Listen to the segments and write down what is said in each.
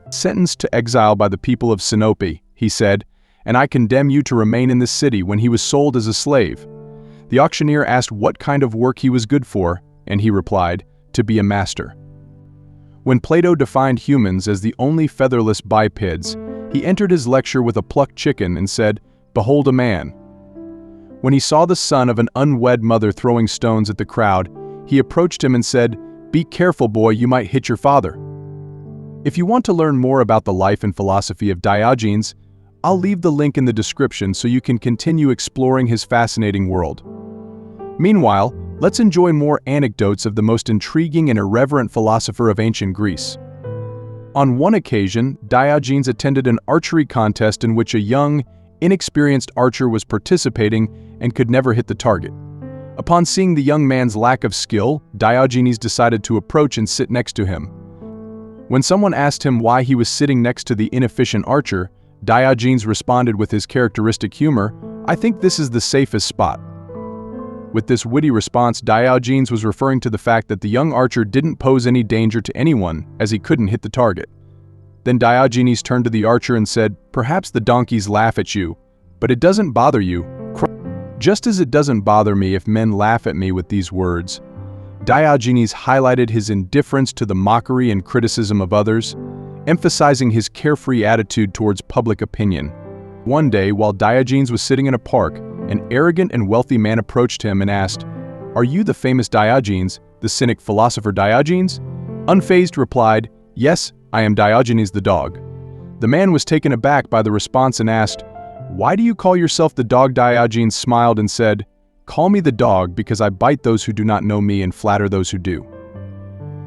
Sentenced to exile by the people of Sinope, he said, and I condemn you to remain in this city when he was sold as a slave. The auctioneer asked what kind of work he was good for, and he replied, to be a master. When Plato defined humans as the only featherless bipeds, he entered his lecture with a plucked chicken and said, "Behold a man." When he saw the son of an unwed mother throwing stones at the crowd, he approached him and said, "Be careful, boy, you might hit your father." If you want to learn more about the life and philosophy of Diogenes, I'll leave the link in the description so you can continue exploring his fascinating world. Meanwhile, let's enjoy more anecdotes of the most intriguing and irreverent philosopher of ancient Greece. On one occasion, Diogenes attended an archery contest in which a young, inexperienced archer was participating and could never hit the target. Upon seeing the young man's lack of skill, Diogenes decided to approach and sit next to him. When someone asked him why he was sitting next to the inefficient archer, Diogenes responded with his characteristic humor, "I think this is the safest spot." With this witty response, Diogenes was referring to the fact that the young archer didn't pose any danger to anyone, as he couldn't hit the target. Then Diogenes turned to the archer and said, "Perhaps the donkeys laugh at you, but it doesn't bother you, just as it doesn't bother me if men laugh at me." With these words, Diogenes highlighted his indifference to the mockery and criticism of others, emphasizing his carefree attitude towards public opinion. One day, while Diogenes was sitting in a park, an arrogant and wealthy man approached him and asked, "Are you the famous Diogenes, the cynic philosopher Diogenes?" Unfazed replied, "Yes, I am Diogenes the dog." The man was taken aback by the response and asked, "Why do you call yourself the dog?" Diogenes smiled and said, "Call me the dog because I bite those who do not know me and flatter those who do."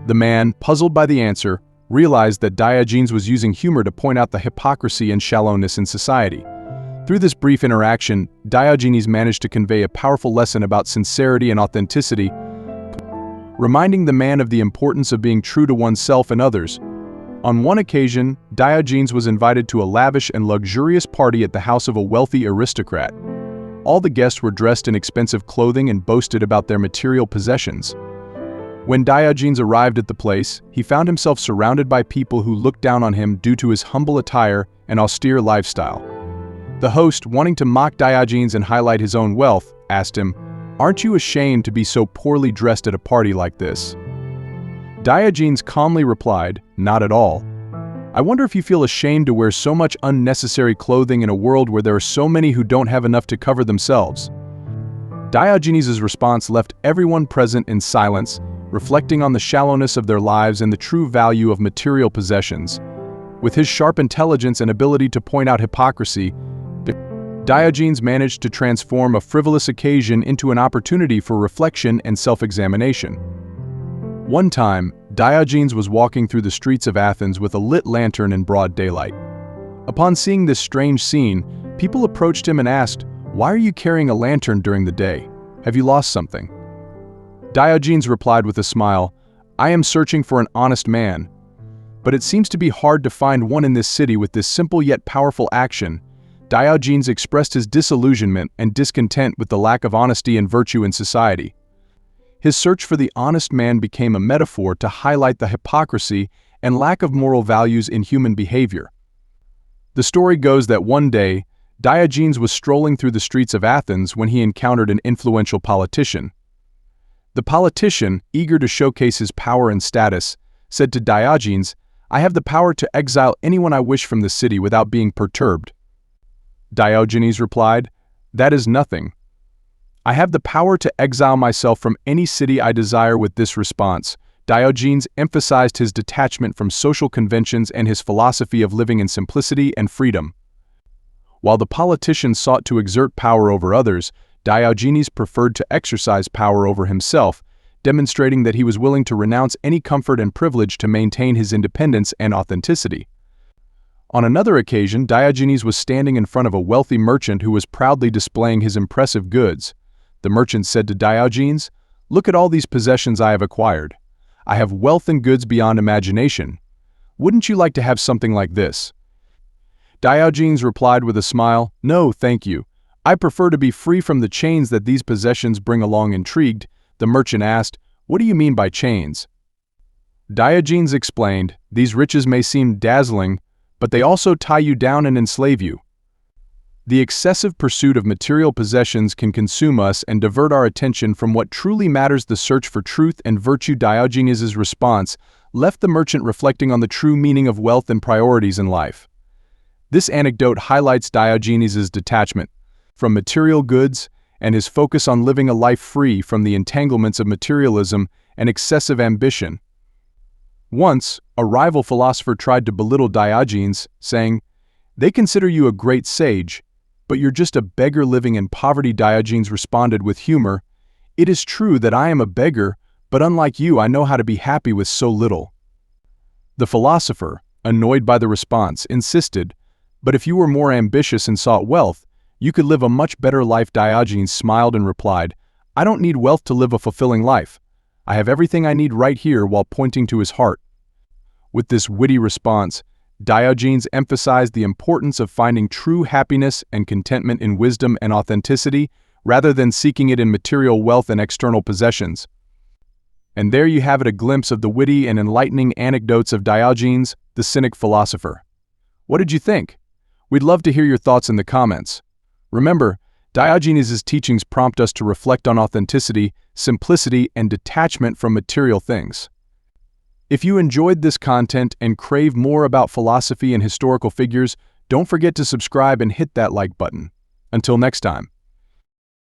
The man, puzzled by the answer, realized that Diogenes was using humor to point out the hypocrisy and shallowness in society. Through this brief interaction, Diogenes managed to convey a powerful lesson about sincerity and authenticity, reminding the man of the importance of being true to oneself and others. On one occasion, Diogenes was invited to a lavish and luxurious party at the house of a wealthy aristocrat. All the guests were dressed in expensive clothing and boasted about their material possessions. When Diogenes arrived at the place, he found himself surrounded by people who looked down on him due to his humble attire and austere lifestyle. The host, wanting to mock Diogenes and highlight his own wealth, asked him, "Aren't you ashamed to be so poorly dressed at a party like this?" Diogenes calmly replied, "Not at all. I wonder if you feel ashamed to wear so much unnecessary clothing in a world where there are so many who don't have enough to cover themselves." Diogenes' response left everyone present in silence, reflecting on the shallowness of their lives and the true value of material possessions. With his sharp intelligence and ability to point out hypocrisy, Diogenes managed to transform a frivolous occasion into an opportunity for reflection and self-examination. One time, Diogenes was walking through the streets of Athens with a lit lantern in broad daylight. Upon seeing this strange scene, people approached him and asked, "Why are you carrying a lantern during the day? Have you lost something?" Diogenes replied with a smile, "I am searching for an honest man. But it seems to be hard to find one in this city." With this simple yet powerful action, Diogenes expressed his disillusionment and discontent with the lack of honesty and virtue in society. His search for the honest man became a metaphor to highlight the hypocrisy and lack of moral values in human behavior. The story goes that one day, Diogenes was strolling through the streets of Athens when he encountered an influential politician. The politician, eager to showcase his power and status, said to Diogenes, "I have the power to exile anyone I wish from the city without being perturbed." Diogenes replied, "That is nothing. I have the power to exile myself from any city I desire." With this response, Diogenes emphasized his detachment from social conventions and his philosophy of living in simplicity and freedom. While the politician sought to exert power over others, Diogenes preferred to exercise power over himself, demonstrating that he was willing to renounce any comfort and privilege to maintain his independence and authenticity. On another occasion, Diogenes was standing in front of a wealthy merchant who was proudly displaying his impressive goods. The merchant said to Diogenes, "Look at all these possessions I have acquired. I have wealth and goods beyond imagination. Wouldn't you like to have something like this?" Diogenes replied with a smile, "No, thank you. I prefer to be free from the chains that these possessions bring along." Intrigued, the merchant asked, "What do you mean by chains?" Diogenes explained, "These riches may seem dazzling, but they also tie you down and enslave you." The excessive pursuit of material possessions can consume us and divert our attention from what truly matters. The search for truth and virtue. Diogenes' response left the merchant reflecting on the true meaning of wealth and priorities in life. This anecdote highlights Diogenes' detachment from material goods and his focus on living a life free from the entanglements of materialism and excessive ambition. Once, a rival philosopher tried to belittle Diogenes, saying, "They consider you a great sage, but you're just a beggar living in poverty." Diogenes responded with humor, "It is true that I am a beggar, but unlike you, I know how to be happy with so little." The philosopher, annoyed by the response, insisted, "But if you were more ambitious and sought wealth, you could live a much better life." Diogenes smiled and replied, "I don't need wealth to live a fulfilling life. I have everything I need right here," while pointing to his heart. With this witty response, Diogenes emphasized the importance of finding true happiness and contentment in wisdom and authenticity, rather than seeking it in material wealth and external possessions. And there you have it, a glimpse of the witty and enlightening anecdotes of Diogenes, the cynic philosopher. What did you think? We'd love to hear your thoughts in the comments. Remember, Diogenes' teachings prompt us to reflect on authenticity, simplicity, and detachment from material things. If you enjoyed this content and crave more about philosophy and historical figures, don't forget to subscribe and hit that like button. Until next time.